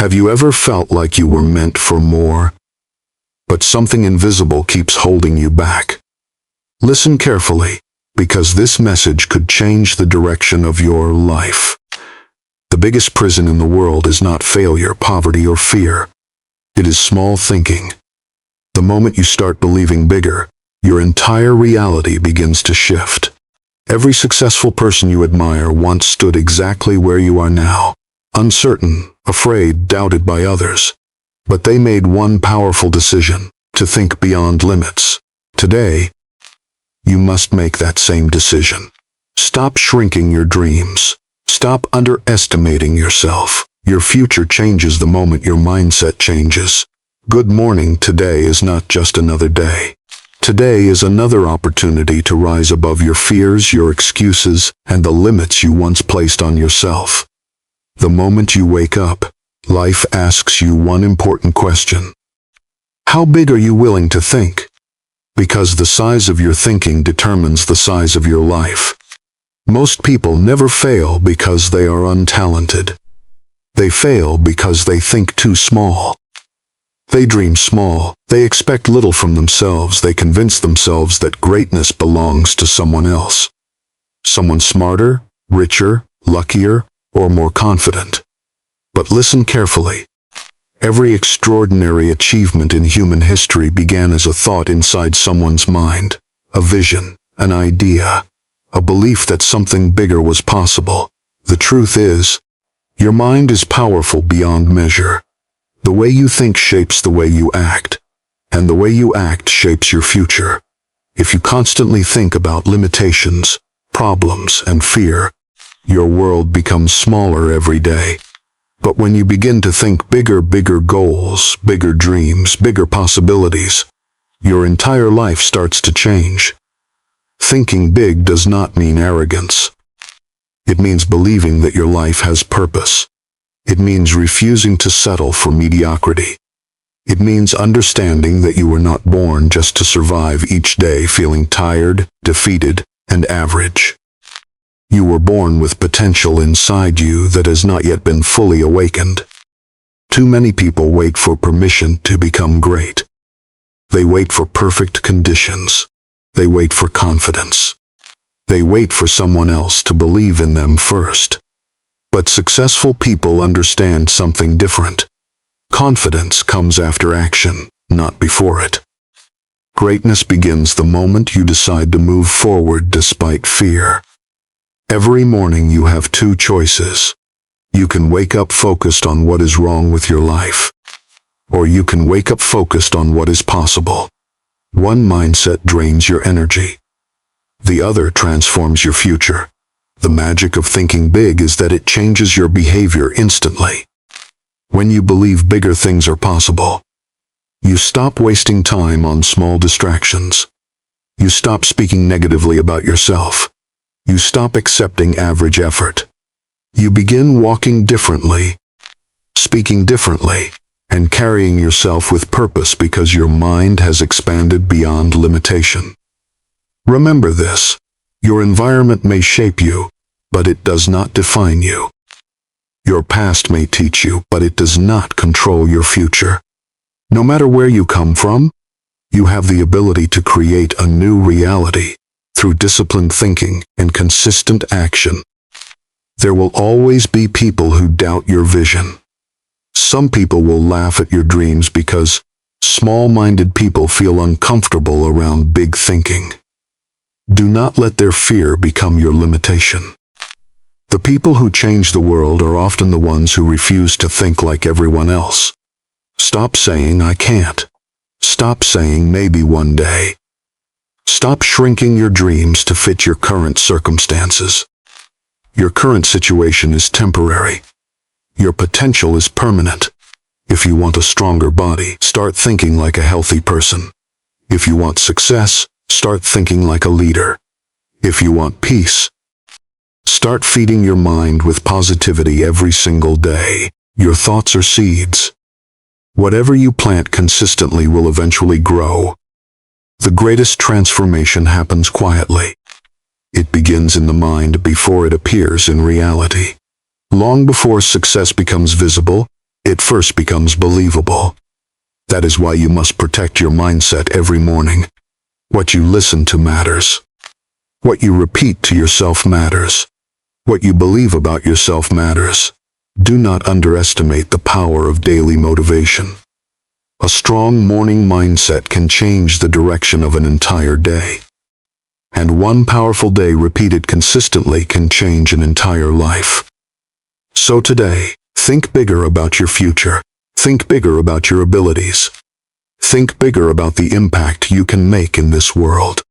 Have you ever felt like you were meant for more, but something invisible keeps holding you back? Listen carefully, because this message could change the direction of your life. The biggest prison in the world is not failure, poverty, or fear. It is small thinking. The moment you start believing bigger, your entire reality begins to shift. Every successful person you admire once stood exactly where you are now, uncertain, afraid, doubted by others. But they made one powerful decision: to think beyond limits. Today, you must make that same decision. Stop shrinking your dreams. Stop underestimating yourself. Your future changes the moment your mindset changes. Good morning. Today is not just another day. Today is another opportunity to rise above your fears, your excuses, and the limits you once placed on yourself. The moment you wake up, life asks you one important question. How big are you willing to think? Because the size of your thinking determines the size of your life. Most people never fail because they are untalented. They fail because they think too small. They dream small. They expect little from themselves. They convince themselves that greatness belongs to someone else. Someone smarter, richer, luckier, or more confident. But listen carefully. Every extraordinary achievement in human history began as a thought inside someone's mind, a vision, an idea, a belief that something bigger was possible. The truth is, your mind is powerful beyond measure. The way you think shapes the way you act, and the way you act shapes your future. If you constantly think about limitations, problems, and fear, your world becomes smaller every day. But when you begin to think bigger goals, bigger dreams, bigger possibilities, your entire life starts to change. Thinking big does not mean arrogance. It means believing that your life has purpose. It means refusing to settle for mediocrity. It means understanding that you were not born just to survive each day feeling tired, defeated, and average. You were born with potential inside you that has not yet been fully awakened. Too many people wait for permission to become great. They wait for perfect conditions. They wait for confidence. They wait for someone else to believe in them first. But successful people understand something different. Confidence comes after action, not before it. Greatness begins the moment you decide to move forward despite fear. Every morning you have two choices. You can wake up focused on what is wrong with your life, or you can wake up focused on what is possible. One mindset drains your energy. The other transforms your future. The magic of thinking big is that it changes your behavior instantly. When you believe bigger things are possible, you stop wasting time on small distractions. You stop speaking negatively about yourself. You stop accepting average effort. You begin walking differently, speaking differently, and carrying yourself with purpose because your mind has expanded beyond limitation. Remember this: your environment may shape you, but it does not define you. Your past may teach you, but it does not control your future. No matter where you come from, you have the ability to create a new reality through disciplined thinking and consistent action. There will always be people who doubt your vision. Some people will laugh at your dreams because small-minded people feel uncomfortable around big thinking. Do not let their fear become your limitation. The people who change the world are often the ones who refuse to think like everyone else. Stop saying, "I can't." Stop saying, "maybe one day." Stop shrinking your dreams to fit your current circumstances. Your current situation is temporary. Your potential is permanent. If you want a stronger body, start thinking like a healthy person. If you want success, start thinking like a leader. If you want peace, start feeding your mind with positivity every single day. Your thoughts are seeds. Whatever you plant consistently will eventually grow. The greatest transformation happens quietly. It begins in the mind before it appears in reality. Long before success becomes visible, it first becomes believable. That is why you must protect your mindset every morning. What you listen to matters. What you repeat to yourself matters. What you believe about yourself matters. Do not underestimate the power of daily motivation. A strong morning mindset can change the direction of an entire day. And one powerful day repeated consistently can change an entire life. So today, think bigger about your future. Think bigger about your abilities. Think bigger about the impact you can make in this world.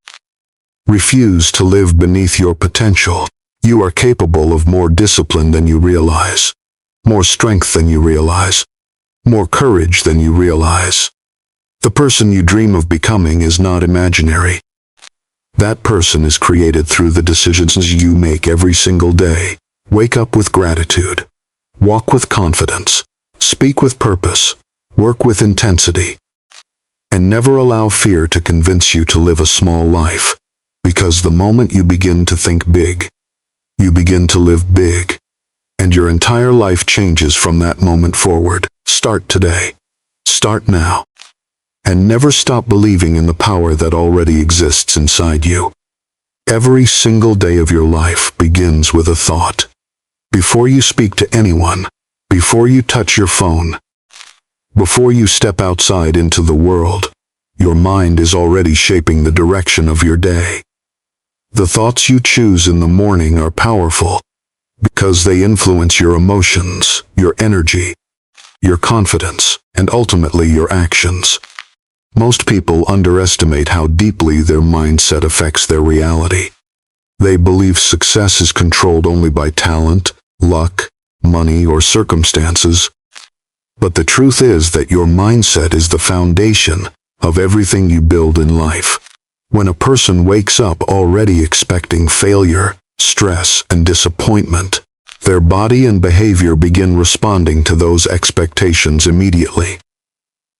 Refuse to live beneath your potential. You are capable of more discipline than you realize, more strength than you realize, more courage than you realize. The person you dream of becoming is not imaginary. That person is created through the decisions you make every single day. Wake up with gratitude. Walk with confidence. Speak with purpose. Work with intensity. And never allow fear to convince you to live a small life. Because the moment you begin to think big, you begin to live big. And your entire life changes from that moment forward. Start today. Start now. And never stop believing in the power that already exists inside you. Every single day of your life begins with a thought. Before you speak to anyone, before you touch your phone, before you step outside into the world, your mind is already shaping the direction of your day. The thoughts you choose in the morning are powerful because they influence your emotions, your energy, your confidence, and ultimately your actions. Most people underestimate how deeply their mindset affects their reality. They believe success is controlled only by talent, luck, money, or circumstances. But the truth is that your mindset is the foundation of everything you build in life. When a person wakes up already expecting failure, stress, and disappointment, their body and behavior begin responding to those expectations immediately.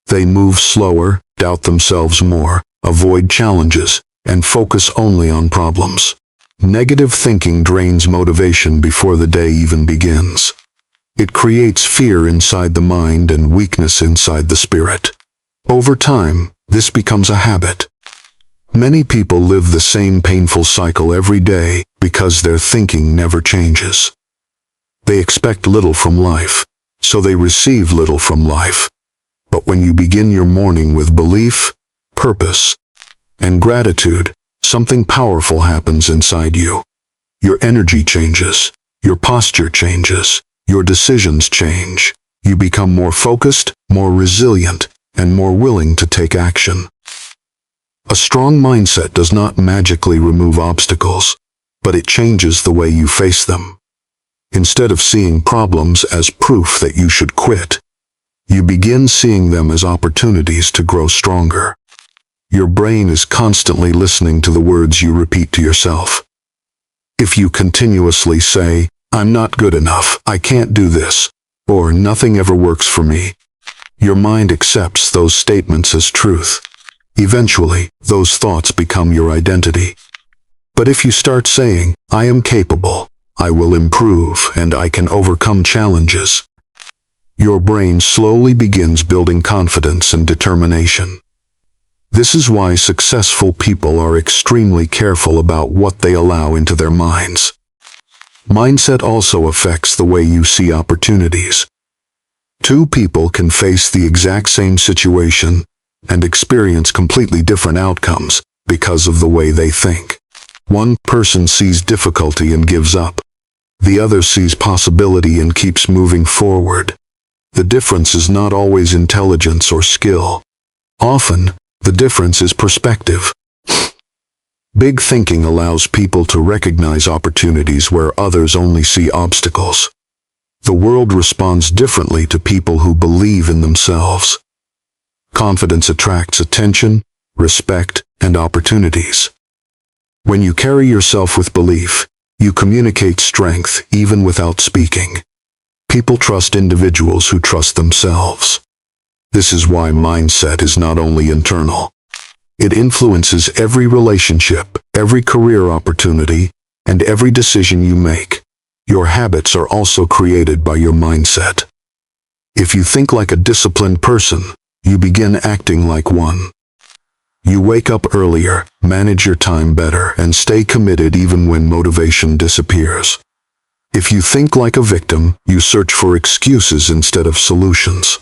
They move slower, doubt themselves more, avoid challenges, and focus only on problems. Negative thinking drains motivation before the day even begins. It creates fear inside the mind and weakness inside the spirit. Over time, this becomes a habit. Many people live the same painful cycle every day because their thinking never changes. They expect little from life, so they receive little from life. But when you begin your morning with belief, purpose, and gratitude, something powerful happens inside you. Your energy changes, your posture changes, your decisions change. You become more focused, more resilient, and more willing to take action. A strong mindset does not magically remove obstacles, but it changes the way you face them. Instead of seeing problems as proof that you should quit, you begin seeing them as opportunities to grow stronger. Your brain is constantly listening to the words you repeat to yourself. If you continuously say, "I'm not good enough, I can't do this," or "nothing ever works for me," your mind accepts those statements as truth. Eventually, those thoughts become your identity. But if you start saying, "I am capable, I will improve, and I can overcome challenges," your brain slowly begins building confidence and determination. This is why successful people are extremely careful about what they allow into their minds. Mindset also affects the way you see opportunities. Two people can face the exact same situation and experience completely different outcomes because of the way they think. One person sees difficulty and gives up. The other sees possibility and keeps moving forward. The difference is not always intelligence or skill. Often, the difference is perspective. Big thinking allows people to recognize opportunities where others only see obstacles. The world responds differently to people who believe in themselves. Confidence attracts attention, respect, and opportunities. When you carry yourself with belief, you communicate strength even without speaking. People trust individuals who trust themselves. This is why mindset is not only internal. It influences every relationship, every career opportunity, and every decision you make. Your habits are also created by your mindset. If If you think like a disciplined person, you begin acting like one. You wake up earlier, manage your time better, and stay committed even when motivation disappears. If you think like a victim, you search for excuses instead of solutions.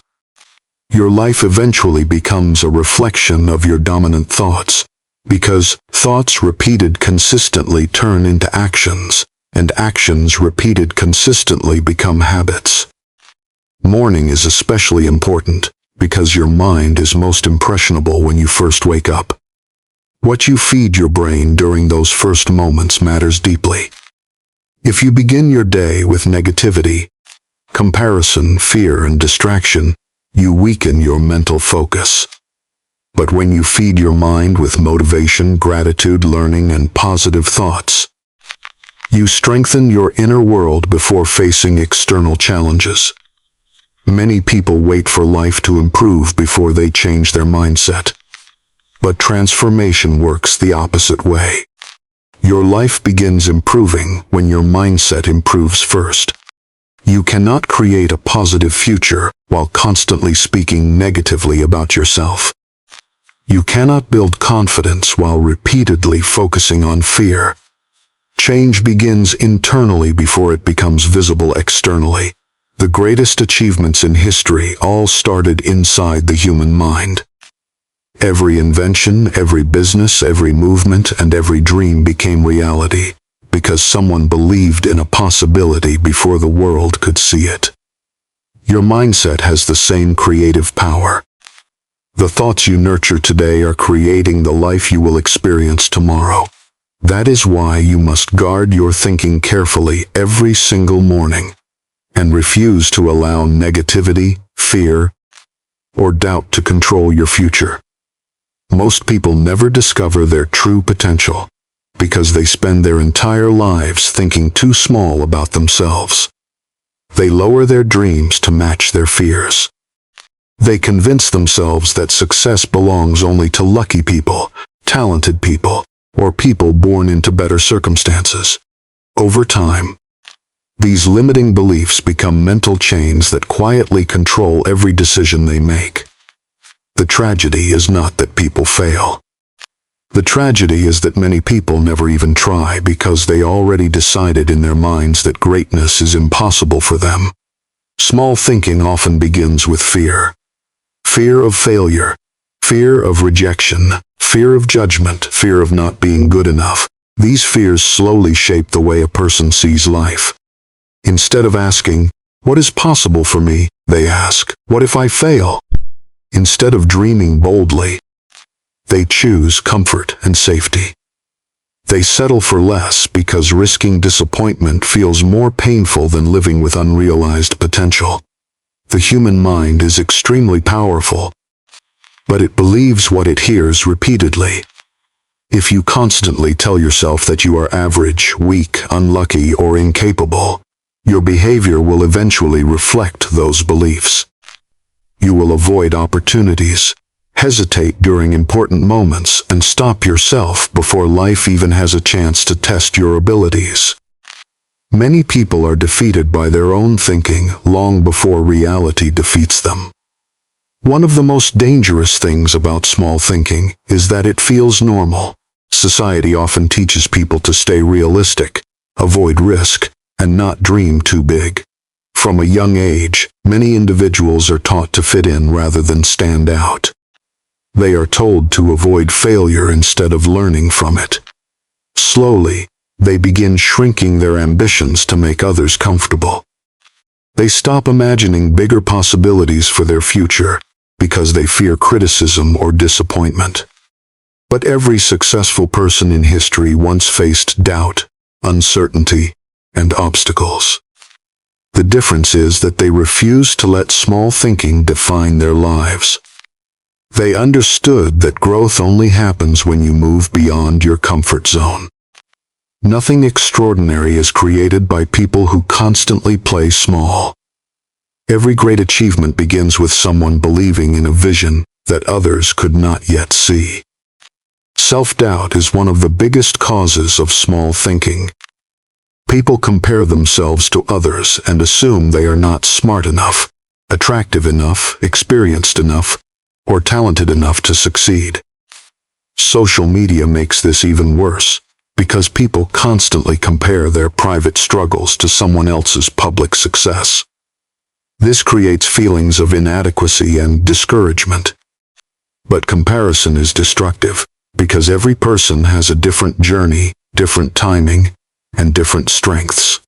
Your life eventually becomes a reflection of your dominant thoughts, because thoughts repeated consistently turn into actions, and actions repeated consistently become habits. Morning is especially important, because your mind is most impressionable when you first wake up. What you feed your brain during those first moments matters deeply. If you begin your day with negativity, comparison, fear, and distraction, you weaken your mental focus. But when you feed your mind with motivation, gratitude, learning, and positive thoughts, you strengthen your inner world before facing external challenges. Many people wait for life to improve before they change their mindset. But transformation works the opposite way. Your life begins improving when your mindset improves first. You cannot create a positive future while constantly speaking negatively about yourself. You cannot build confidence while repeatedly focusing on fear. Change begins internally before it becomes visible externally. The greatest achievements in history all started inside the human mind. Every invention, every business, every movement, and every dream became reality because someone believed in a possibility before the world could see it. Your mindset has the same creative power. The thoughts you nurture today are creating the life you will experience tomorrow. That is why you must guard your thinking carefully every single morning, and refuse to allow negativity, fear, or doubt to control your future. Most people never discover their true potential because they spend their entire lives thinking too small about themselves. They lower their dreams to match their fears. They convince themselves that success belongs only to lucky people, talented people, or people born into better circumstances. Over time, these limiting beliefs become mental chains that quietly control every decision they make. The tragedy is not that people fail. The tragedy is that many people never even try because they already decided in their minds that greatness is impossible for them. Small thinking often begins with fear. Fear of failure, fear of rejection, fear of judgment, fear of not being good enough. These fears slowly shape the way a person sees life. Instead of asking, "What is possible for me?" they ask, "What if I fail?" Instead of dreaming boldly, they choose comfort and safety. They settle for less because risking disappointment feels more painful than living with unrealized potential. The human mind is extremely powerful, but it believes what it hears repeatedly. If you constantly tell yourself that you are average, weak, unlucky, or incapable, your behavior will eventually reflect those beliefs. You will avoid opportunities, hesitate during important moments, and stop yourself before life even has a chance to test your abilities. Many people are defeated by their own thinking long before reality defeats them. One of the most dangerous things about small thinking is that it feels normal. Society often teaches people to stay realistic, avoid risk, and not dream too big. From a young age, many individuals are taught to fit in rather than stand out. They are told to avoid failure instead of learning from it. Slowly, they begin shrinking their ambitions to make others comfortable. They stop imagining bigger possibilities for their future because they fear criticism or disappointment. But every successful person in history once faced doubt, uncertainty, and obstacles. The difference is that they refused to let small thinking define their lives. They understood that growth only happens when you move beyond your comfort zone. Nothing extraordinary is created by people who constantly play small. Every great achievement begins with someone believing in a vision that others could not yet see. Self-doubt is one of the biggest causes of small thinking. People compare themselves to others and assume they are not smart enough, attractive enough, experienced enough, or talented enough to succeed. Social media makes this even worse, because people constantly compare their private struggles to someone else's public success. This creates feelings of inadequacy and discouragement. But comparison is destructive, because every person has a different journey, different timing, and different strengths.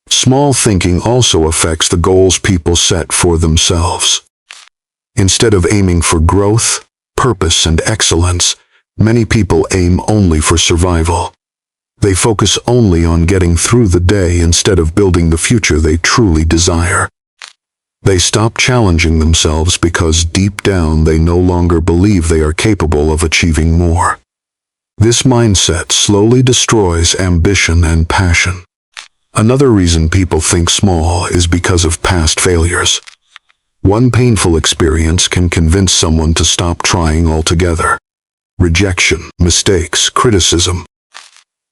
Small thinking also affects the goals people set for themselves. Instead of aiming for growth, purpose, and excellence, many people aim only for survival. They focus only on getting through the day instead of building the future they truly desire. They stop challenging themselves because deep down they no longer believe they are capable of achieving more. This mindset slowly destroys ambition and passion. Another reason people think small is because of past failures. One painful experience can convince someone to stop trying altogether. Rejection, mistakes, criticism,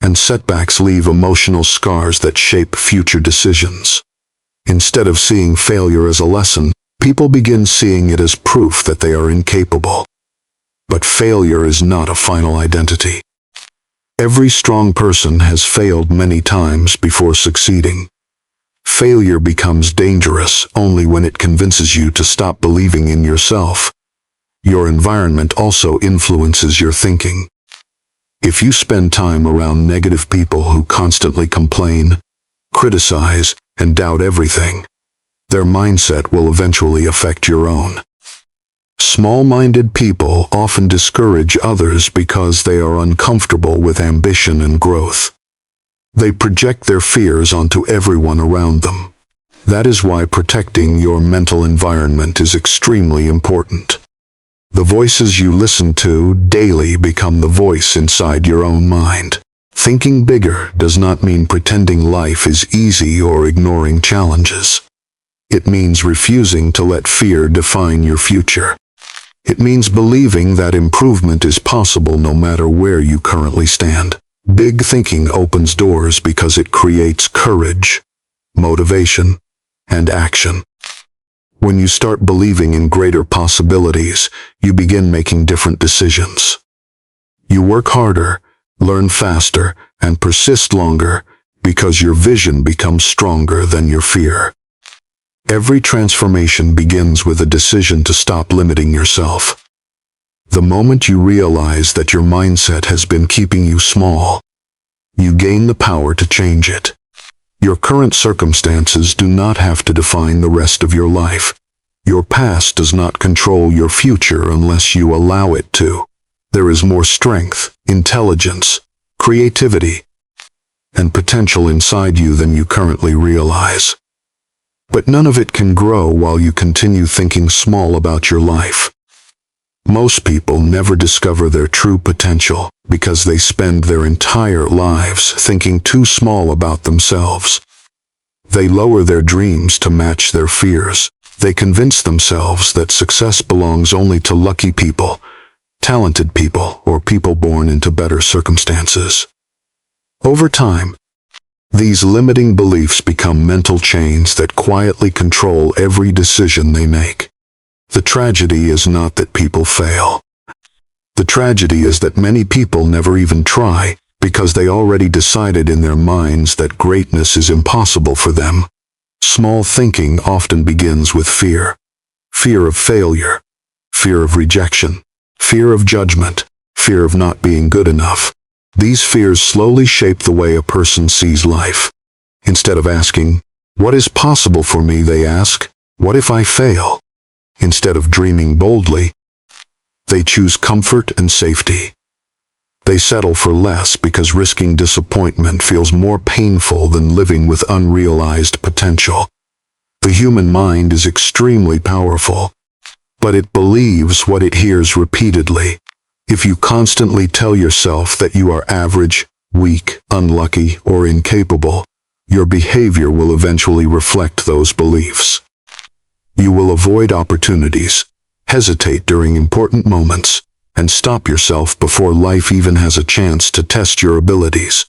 and setbacks leave emotional scars that shape future decisions. Instead of seeing failure as a lesson, people begin seeing it as proof that they are incapable. But failure is not a final identity. Every strong person has failed many times before succeeding. Failure becomes dangerous only when it convinces you to stop believing in yourself. Your environment also influences your thinking. If you spend time around negative people who constantly complain, criticize, and doubt everything, their mindset will eventually affect your own. Small-minded people often discourage others because they are uncomfortable with ambition and growth. They project their fears onto everyone around them. That is why protecting your mental environment is extremely important. The voices you listen to daily become the voice inside your own mind. Thinking bigger does not mean pretending life is easy or ignoring challenges. It means refusing to let fear define your future. It means believing that improvement is possible no matter where you currently stand. Big thinking opens doors because it creates courage, motivation, and action. When you start believing in greater possibilities, you begin making different decisions. You work harder, learn faster, and persist longer because your vision becomes stronger than your fear. Every transformation begins with a decision to stop limiting yourself. The moment you realize that your mindset has been keeping you small, you gain the power to change it. Your current circumstances do not have to define the rest of your life. Your past does not control your future unless you allow it to. There is more strength, intelligence, creativity, and potential inside you than you currently realize. But none of it can grow while you continue thinking small about your life. Most people never discover their true potential because they spend their entire lives thinking too small about themselves. They lower their dreams to match their fears. They convince themselves that success belongs only to lucky people, talented people, or people born into better circumstances. Over time, these limiting beliefs become mental chains that quietly control every decision they make. The tragedy is not that people fail. The tragedy is that many people never even try because they already decided in their minds that greatness is impossible for them. Small thinking often begins with fear. Fear of failure, fear of rejection, fear of judgment, fear of not being good enough. These fears slowly shape the way a person sees life. Instead of asking, "What is possible for me?" they ask, "What if I fail?" Instead of dreaming boldly, they choose comfort and safety. They settle for less because risking disappointment feels more painful than living with unrealized potential. The human mind is extremely powerful, but it believes what it hears repeatedly. If you constantly tell yourself that you are average, weak, unlucky, or incapable, your behavior will eventually reflect those beliefs. You will avoid opportunities, hesitate during important moments, and stop yourself before life even has a chance to test your abilities.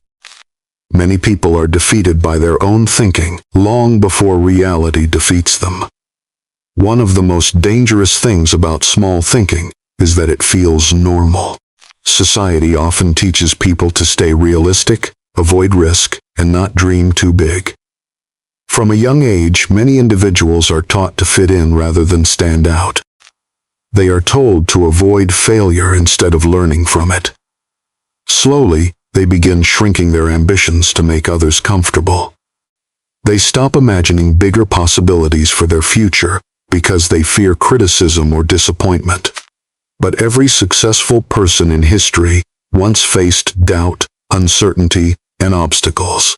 Many people are defeated by their own thinking long before reality defeats them. One of the most dangerous things about small thinking is that it feels normal. Society often teaches people to stay realistic, avoid risk, and not dream too big. From a young age, many individuals are taught to fit in rather than stand out. They are told to avoid failure instead of learning from it. Slowly, they begin shrinking their ambitions to make others comfortable. They stop imagining bigger possibilities for their future because they fear criticism or disappointment. But every successful person in history once faced doubt, uncertainty, and obstacles.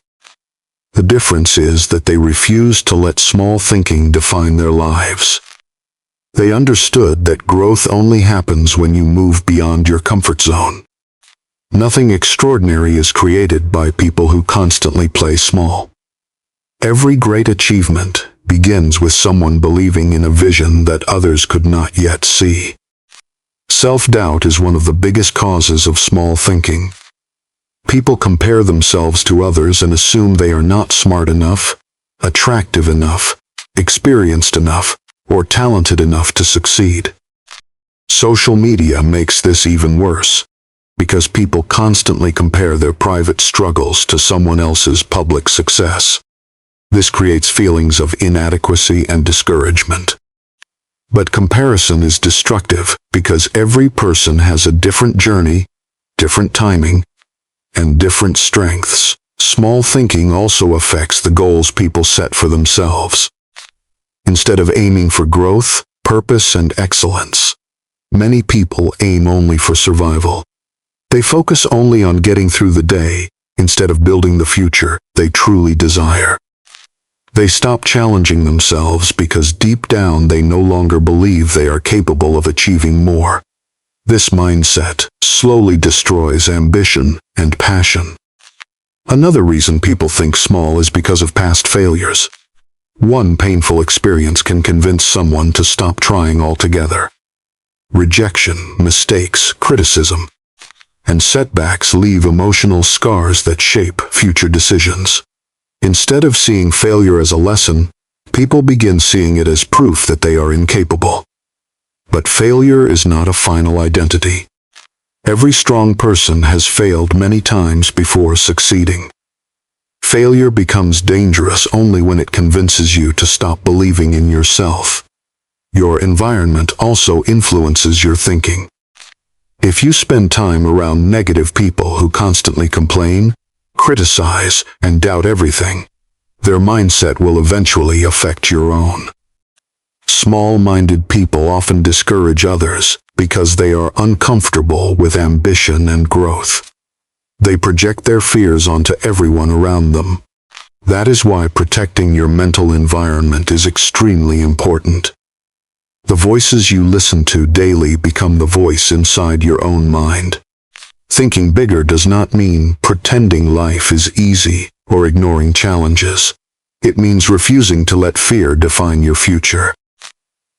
The difference is that they refused to let small thinking define their lives. They understood that growth only happens when you move beyond your comfort zone. Nothing extraordinary is created by people who constantly play small. Every great achievement begins with someone believing in a vision that others could not yet see. Self-doubt is one of the biggest causes of small thinking. People compare themselves to others and assume they are not smart enough, attractive enough, experienced enough, or talented enough to succeed. Social media makes this even worse, because people constantly compare their private struggles to someone else's public success. This creates feelings of inadequacy and discouragement. But comparison is destructive because every person has a different journey, different timing, and different strengths. Small thinking also affects the goals people set for themselves. Instead of aiming for growth, purpose, and excellence, many people aim only for survival. They focus only on getting through the day instead of building the future they truly desire. They stop challenging themselves because deep down they no longer believe they are capable of achieving more. This mindset slowly destroys ambition and passion. Another reason people think small is because of past failures. One painful experience can convince someone to stop trying altogether. Rejection, mistakes, criticism, and setbacks leave emotional scars that shape future decisions. Instead of seeing failure as a lesson, people begin seeing it as proof that they are incapable. But failure is not a final identity. Every strong person has failed many times before succeeding. Failure becomes dangerous only when it convinces you to stop believing in yourself. Your environment also influences your thinking. If you spend time around negative people who constantly complain, criticize, and doubt everything, their mindset will eventually affect your own. Small-minded people often discourage others because they are uncomfortable with ambition and growth. They project their fears onto everyone around them. That is why protecting your mental environment is extremely important. The voices you listen to daily become the voice inside your own mind. Thinking bigger does not mean pretending life is easy or ignoring challenges. It means refusing to let fear define your future.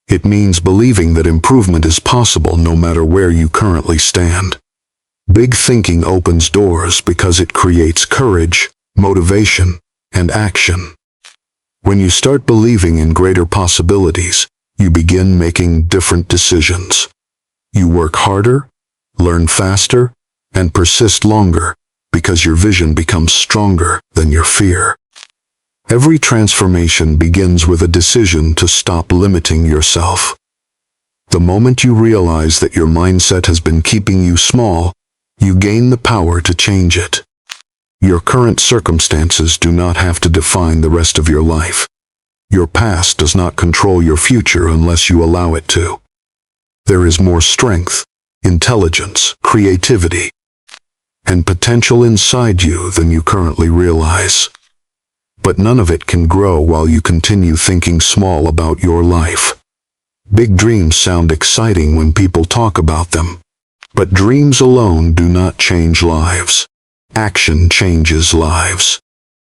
It means believing that improvement is possible no matter where you currently stand. Big thinking opens doors because it creates courage, motivation, and action. When you start believing in greater possibilities, you begin making different decisions. You work harder, learn faster, and persist longer because your vision becomes stronger than your fear. Every transformation begins with a decision to stop limiting yourself. The moment you realize that your mindset has been keeping you small, you gain the power to change it. Your current circumstances do not have to define the rest of your life. Your past does not control your future unless you allow it to. There is more strength, intelligence, creativity, and potential inside you than you currently realize. But none of it can grow while you continue thinking small about your life. Big dreams sound exciting when people talk about them, but dreams alone do not change lives. Action changes lives.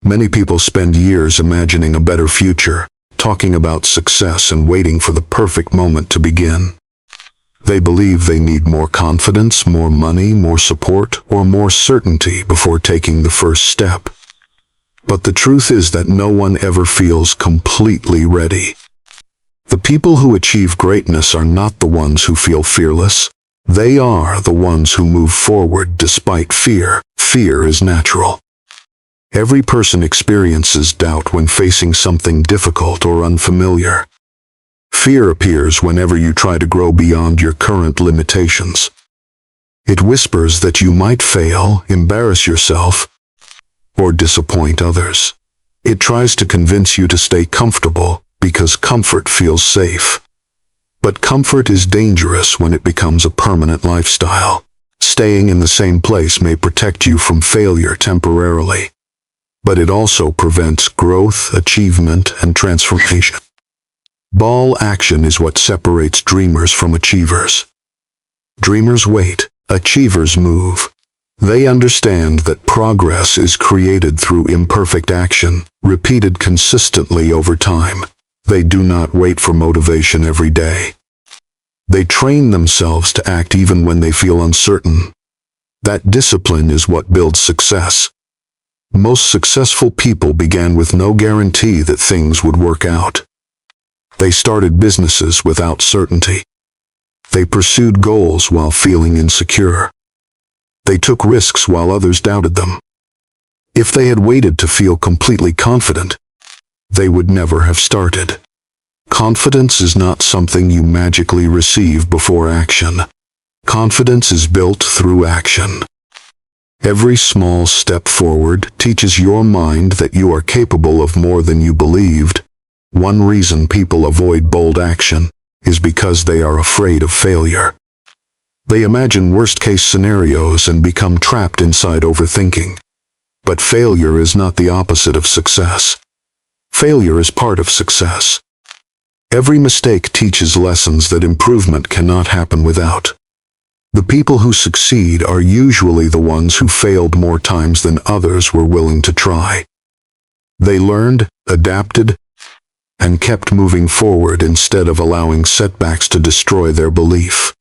Many people spend years imagining a better future, talking about success and waiting for the perfect moment to begin. They believe they need more confidence, more money, more support, or more certainty before taking the first step. But the truth is that no one ever feels completely ready. The people who achieve greatness are not the ones who feel fearless. They are the ones who move forward despite fear. Fear is natural. Every person experiences doubt when facing something difficult or unfamiliar. Fear appears whenever you try to grow beyond your current limitations. It whispers that you might fail, embarrass yourself, or disappoint others. It tries to convince you to stay comfortable because comfort feels safe. But comfort is dangerous when it becomes a permanent lifestyle. Staying in the same place may protect you from failure temporarily, but it also prevents growth, achievement, and transformation. Ball action is what separates dreamers from achievers. Dreamers wait, achievers move. They understand that progress is created through imperfect action, repeated consistently over time. They do not wait for motivation every day. They train themselves to act even when they feel uncertain. That discipline is what builds success. Most successful people began with no guarantee that things would work out. They started businesses without certainty. They pursued goals while feeling insecure. They took risks while others doubted them. If they had waited to feel completely confident, they would never have started. Confidence is not something you magically receive before action. Confidence is built through action. Every small step forward teaches your mind that you are capable of more than you believed. One reason people avoid bold action is because they are afraid of failure. They imagine worst-case scenarios and become trapped inside overthinking. But failure is not the opposite of success. Failure is part of success. Every mistake teaches lessons that improvement cannot happen without. The people who succeed are usually the ones who failed more times than others were willing to try. They learned, adapted, and kept moving forward instead of allowing setbacks to destroy their belief.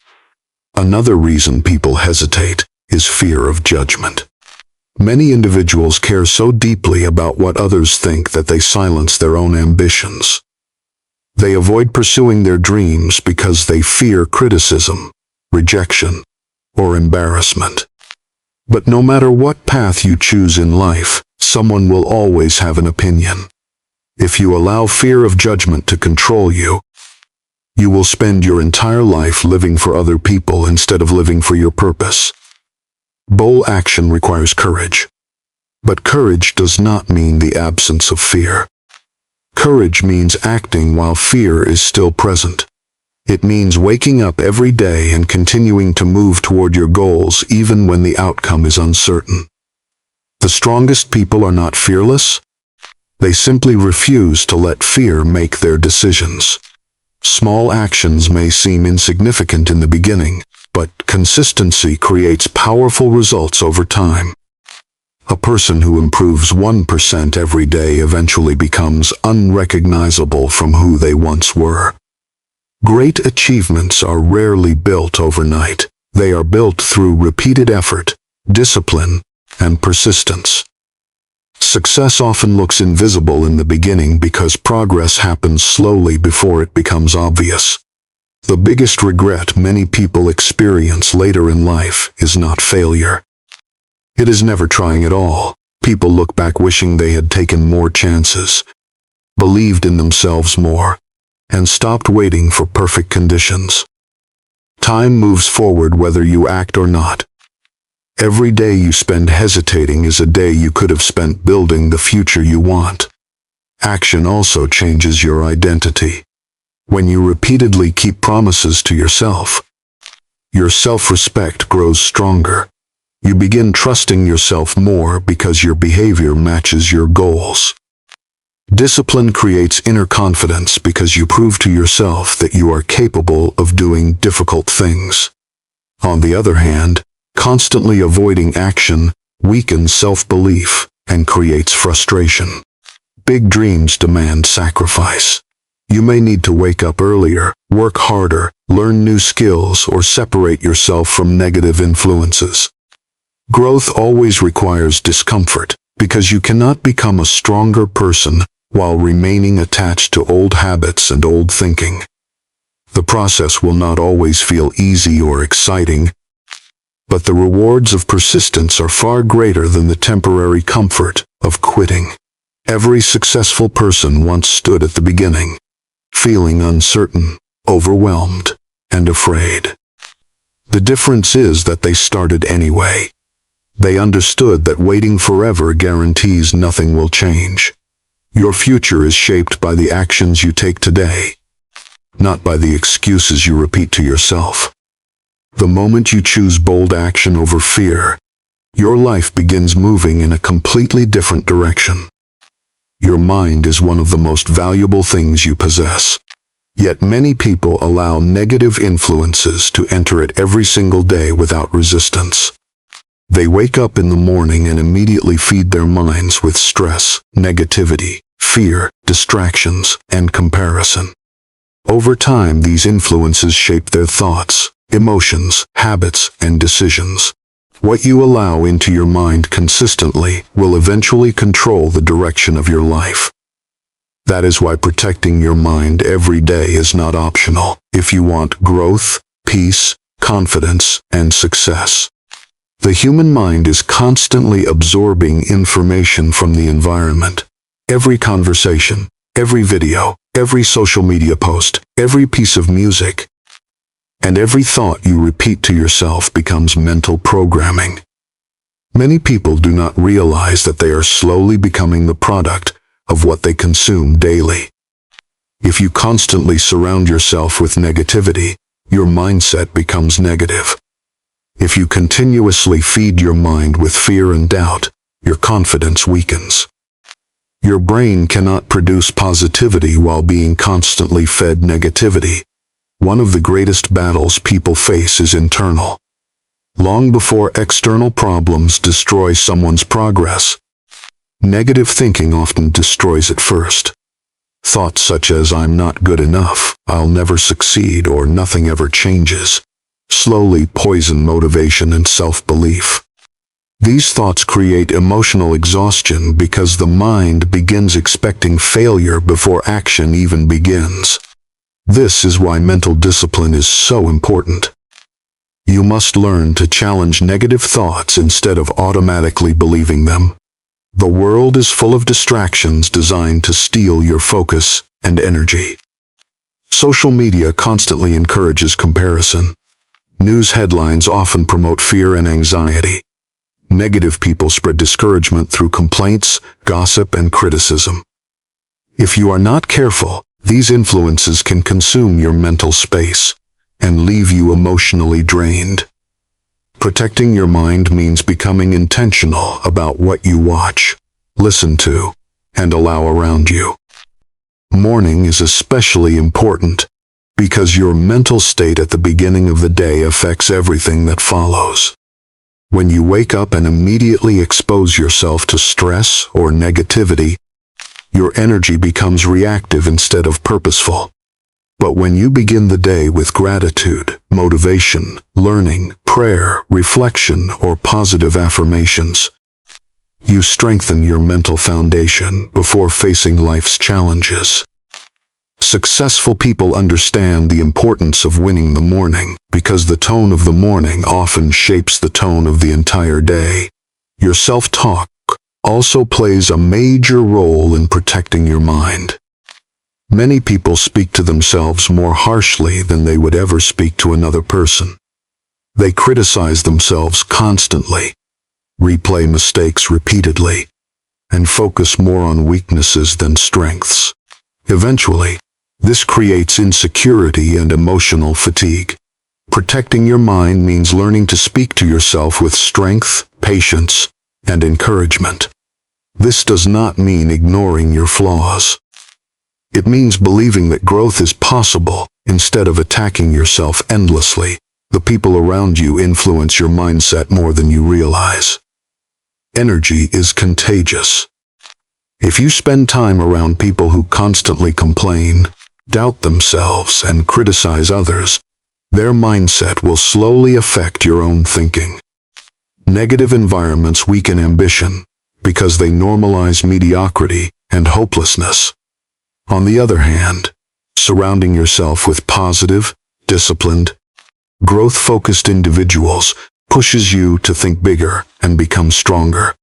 Another reason people hesitate is fear of judgment. Many individuals care so deeply about what others think that they silence their own ambitions. They avoid pursuing their dreams because they fear criticism, rejection, or embarrassment. But no matter what path you choose in life, someone will always have an opinion. If you allow fear of judgment to control you, you will spend your entire life living for other people instead of living for your purpose. Bold action requires courage. But courage does not mean the absence of fear. Courage means acting while fear is still present. It means waking up every day and continuing to move toward your goals even when the outcome is uncertain. The strongest people are not fearless. They simply refuse to let fear make their decisions. Small actions may seem insignificant in the beginning, but consistency creates powerful results over time. A person who improves 1% every day eventually becomes unrecognizable from who they once were. Great achievements are rarely built overnight. They are built through repeated effort, discipline, and persistence. Success often looks invisible in the beginning because progress happens slowly before it becomes obvious. The biggest regret many people experience later in life is not failure. It is never trying at all. People look back wishing they had taken more chances, believed in themselves more, and stopped waiting for perfect conditions. Time moves forward whether you act or not. Every day you spend hesitating is a day you could have spent building the future you want. Action also changes your identity. When you repeatedly keep promises to yourself, your self-respect grows stronger. You begin trusting yourself more because your behavior matches your goals. Discipline creates inner confidence because you prove to yourself that you are capable of doing difficult things. On the other hand, constantly avoiding action weakens self-belief and creates frustration. Big dreams demand sacrifice. You may need to wake up earlier, work harder, learn new skills, or separate yourself from negative influences. Growth always requires discomfort because you cannot become a stronger person while remaining attached to old habits and old thinking. The process will not always feel easy or exciting, but the rewards of persistence are far greater than the temporary comfort of quitting. Every successful person once stood at the beginning, feeling uncertain, overwhelmed, and afraid. The difference is that they started anyway. They understood that waiting forever guarantees nothing will change. Your future is shaped by the actions you take today, not by the excuses you repeat to yourself. The moment you choose bold action over fear, your life begins moving in a completely different direction. Your mind is one of the most valuable things you possess. Yet many people allow negative influences to enter it every single day without resistance. They wake up in the morning and immediately feed their minds with stress, negativity, fear, distractions, and comparison. Over time, these influences shape their thoughts, emotions, habits, and decisions. What you allow into your mind consistently will eventually control the direction of your life. That is why protecting your mind every day is not optional if you want growth, peace, confidence, and success. The human mind is constantly absorbing information from the environment. Every conversation, every video, every social media post, every piece of music, and every thought you repeat to yourself becomes mental programming. Many people do not realize that they are slowly becoming the product of what they consume daily. If you constantly surround yourself with negativity, your mindset becomes negative. If you continuously feed your mind with fear and doubt, your confidence weakens. Your brain cannot produce positivity while being constantly fed negativity. One of the greatest battles people face is internal. Long before external problems destroy someone's progress, negative thinking often destroys it first. Thoughts such as "I'm not good enough," "I'll never succeed," or "nothing ever changes," slowly poison motivation and self-belief. These thoughts create emotional exhaustion because the mind begins expecting failure before action even begins. This is why mental discipline is so important. You must learn to challenge negative thoughts instead of automatically believing them. The world is full of distractions designed to steal your focus and energy. Social media constantly encourages comparison. News headlines often promote fear and anxiety. Negative people spread discouragement through complaints, gossip, and criticism. If you are not careful, these influences can consume your mental space and leave you emotionally drained. Protecting your mind means becoming intentional about what you watch, listen to, and allow around you. Morning is especially important because your mental state at the beginning of the day affects everything that follows. When you wake up and immediately expose yourself to stress or negativity, your energy becomes reactive instead of purposeful. But when you begin the day with gratitude, motivation, learning, prayer, reflection, or positive affirmations, you strengthen your mental foundation before facing life's challenges. Successful people understand the importance of winning the morning because the tone of the morning often shapes the tone of the entire day. Your self-talk also plays a major role in protecting your mind. Many people speak to themselves more harshly than they would ever speak to another person. They criticize themselves constantly, replay mistakes repeatedly, and focus more on weaknesses than strengths. Eventually, this creates insecurity and emotional fatigue. Protecting your mind means learning to speak to yourself with strength, patience, and encouragement. This does not mean ignoring your flaws. It means believing that growth is possible instead of attacking yourself endlessly. The people around you influence your mindset more than you realize. Energy is contagious. If you spend time around people who constantly complain, doubt themselves, and criticize others, their mindset will slowly affect your own thinking. Negative environments weaken ambition because they normalize mediocrity and hopelessness. On the other hand, surrounding yourself with positive, disciplined, growth-focused individuals pushes you to think bigger and become stronger.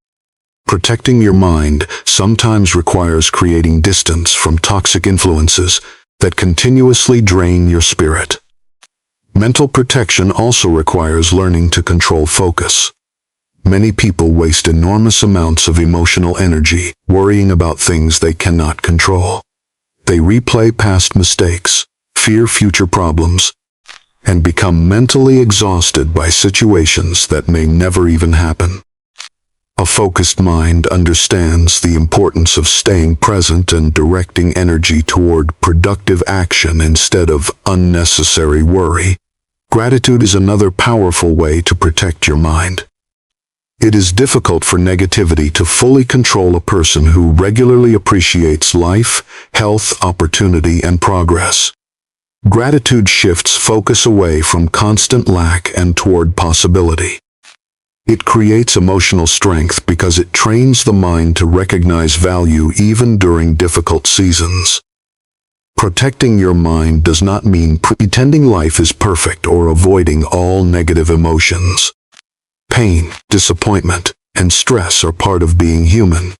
Protecting your mind sometimes requires creating distance from toxic influences that continuously drain your spirit. Mental protection also requires learning to control focus. Many people waste enormous amounts of emotional energy worrying about things they cannot control. They replay past mistakes, fear future problems, and become mentally exhausted by situations that may never even happen. A focused mind understands the importance of staying present and directing energy toward productive action instead of unnecessary worry. Gratitude is another powerful way to protect your mind. It is difficult for negativity to fully control a person who regularly appreciates life, health, opportunity, and progress. Gratitude shifts focus away from constant lack and toward possibility. It creates emotional strength because it trains the mind to recognize value even during difficult seasons. Protecting your mind does not mean pretending life is perfect or avoiding all negative emotions. Pain, disappointment, and stress are part of being human.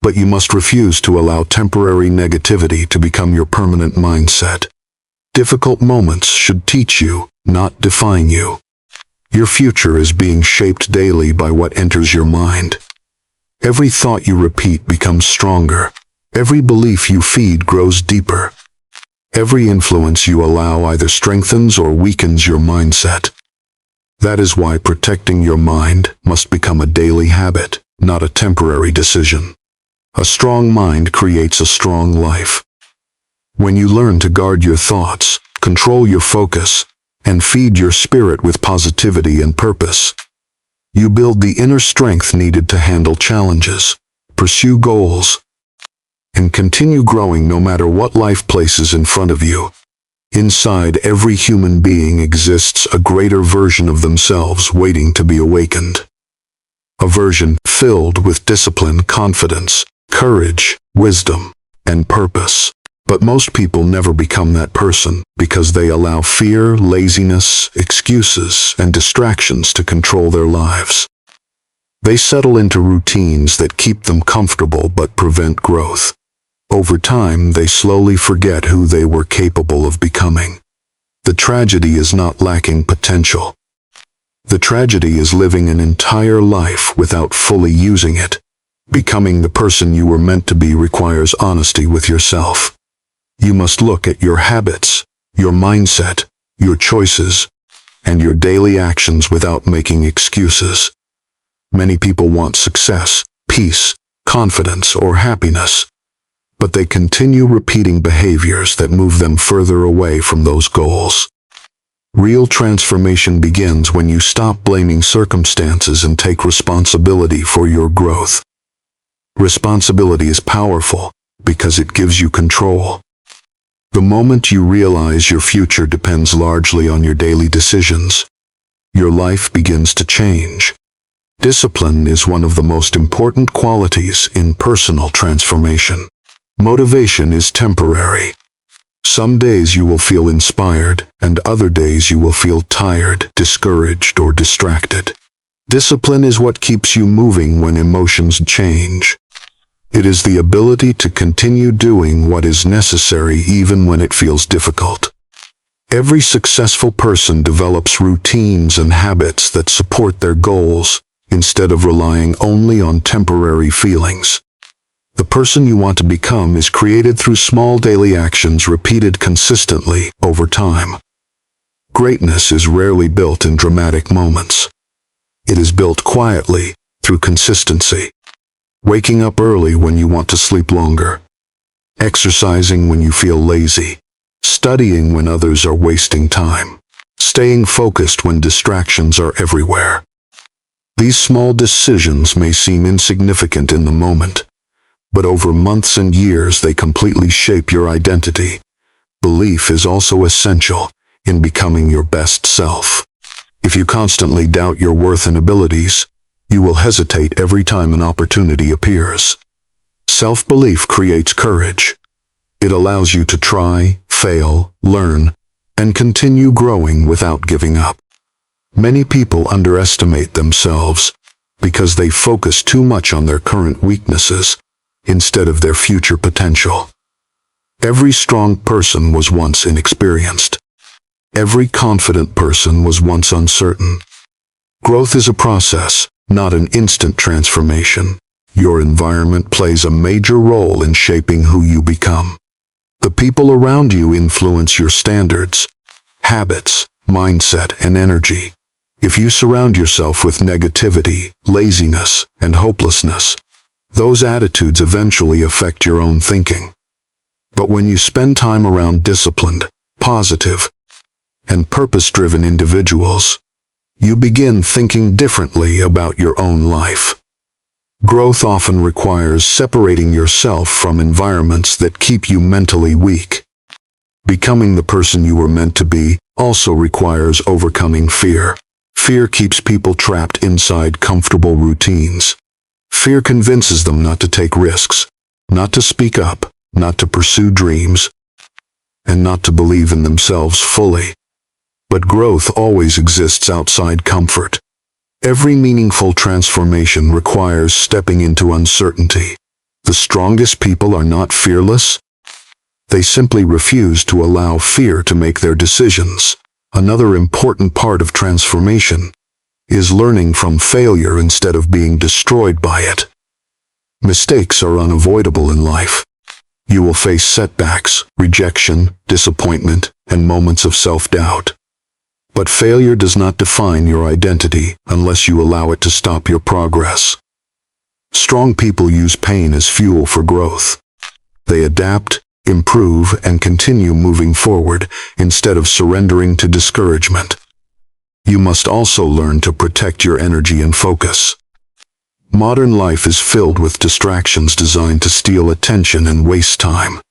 But you must refuse to allow temporary negativity to become your permanent mindset. Difficult moments should teach you, not define you. Your future is being shaped daily by what enters your mind. Every thought you repeat becomes stronger. Every belief you feed grows deeper. Every influence you allow either strengthens or weakens your mindset. That is why protecting your mind must become a daily habit, not a temporary decision. A strong mind creates a strong life. When you learn to guard your thoughts, control your focus, and feed your spirit with positivity and purpose, you build the inner strength needed to handle challenges, pursue goals, and continue growing no matter what life places in front of you. Inside every human being exists a greater version of themselves waiting to be awakened. A version filled with discipline, confidence, courage, wisdom, and purpose. But most people never become that person because they allow fear, laziness, excuses, and distractions to control their lives. They settle into routines that keep them comfortable but prevent growth. Over time, they slowly forget who they were capable of becoming. The tragedy is not lacking potential. The tragedy is living an entire life without fully using it. Becoming the person you were meant to be requires honesty with yourself. You must look at your habits, your mindset, your choices, and your daily actions without making excuses. Many people want success, peace, confidence, or happiness, but they continue repeating behaviors that move them further away from those goals. Real transformation begins when you stop blaming circumstances and take responsibility for your growth. Responsibility is powerful because it gives you control. The moment you realize your future depends largely on your daily decisions, your life begins to change. Discipline is one of the most important qualities in personal transformation. Motivation is temporary. Some days you will feel inspired, and other days you will feel tired, discouraged, or distracted. Discipline is what keeps you moving when emotions change. It is the ability to continue doing what is necessary even when it feels difficult. Every successful person develops routines and habits that support their goals instead of relying only on temporary feelings. The person you want to become is created through small daily actions repeated consistently over time. Greatness is rarely built in dramatic moments. It is built quietly through consistency. Waking up early when you want to sleep longer. Exercising when you feel lazy. Studying when others are wasting time. Staying focused when distractions are everywhere. These small decisions may seem insignificant in the moment, but over months and years they completely shape your identity. Belief is also essential in becoming your best self. If you constantly doubt your worth and abilities, you will hesitate every time an opportunity appears. Self-belief creates courage. It allows you to try, fail, learn, and continue growing without giving up. Many people underestimate themselves because they focus too much on their current weaknesses instead of their future potential. Every strong person was once inexperienced. Every confident person was once uncertain. Growth is a process, not an instant transformation. Your environment plays a major role in shaping who you become. The people around you influence your standards, habits, mindset, and energy. If you surround yourself with negativity, laziness, and hopelessness, those attitudes eventually affect your own thinking. But when you spend time around disciplined, positive, and purpose-driven individuals, you begin thinking differently about your own life. Growth often requires separating yourself from environments that keep you mentally weak. Becoming the person you were meant to be also requires overcoming fear. Fear keeps people trapped inside comfortable routines. Fear convinces them not to take risks, not to speak up, not to pursue dreams, and not to believe in themselves fully. But growth always exists outside comfort. Every meaningful transformation requires stepping into uncertainty. The strongest people are not fearless. They simply refuse to allow fear to make their decisions. Another important part of transformation is learning from failure instead of being destroyed by it. Mistakes are unavoidable in life. You will face setbacks, rejection, disappointment, and moments of self-doubt. But failure does not define your identity unless you allow it to stop your progress. Strong people use pain as fuel for growth. They adapt, improve, and continue moving forward instead of surrendering to discouragement. You must also learn to protect your energy and focus. Modern life is filled with distractions designed to steal attention and waste time.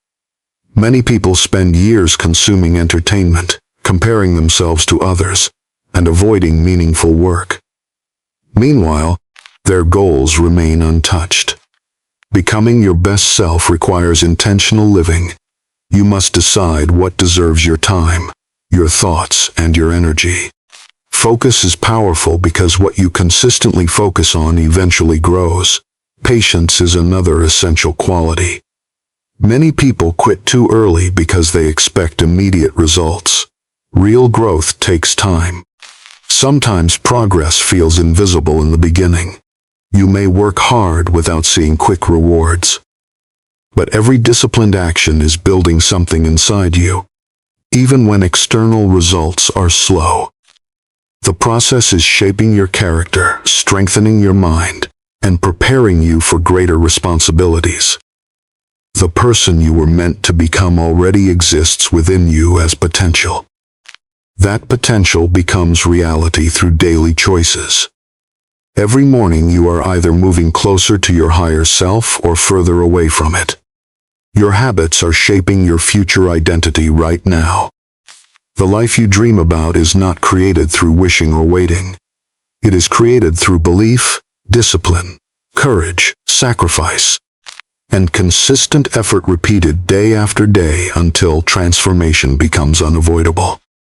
Many people spend years consuming entertainment, comparing themselves to others, and avoiding meaningful work. Meanwhile, their goals remain untouched. Becoming your best self requires intentional living. You must decide what deserves your time, your thoughts, and your energy. Focus is powerful because what you consistently focus on eventually grows. Patience is another essential quality. Many people quit too early because they expect immediate results. Real growth takes time. Sometimes progress feels invisible in the beginning. You may work hard without seeing quick rewards. But every disciplined action is building something inside you, even when external results are slow. The process is shaping your character, strengthening your mind, and preparing you for greater responsibilities. The person you were meant to become already exists within you as potential. That potential becomes reality through daily choices. Every morning you are either moving closer to your higher self or further away from it. Your habits are shaping your future identity right now. The life you dream about is not created through wishing or waiting. It is created through belief, discipline, courage, sacrifice, and consistent effort repeated day after day until transformation becomes unavoidable.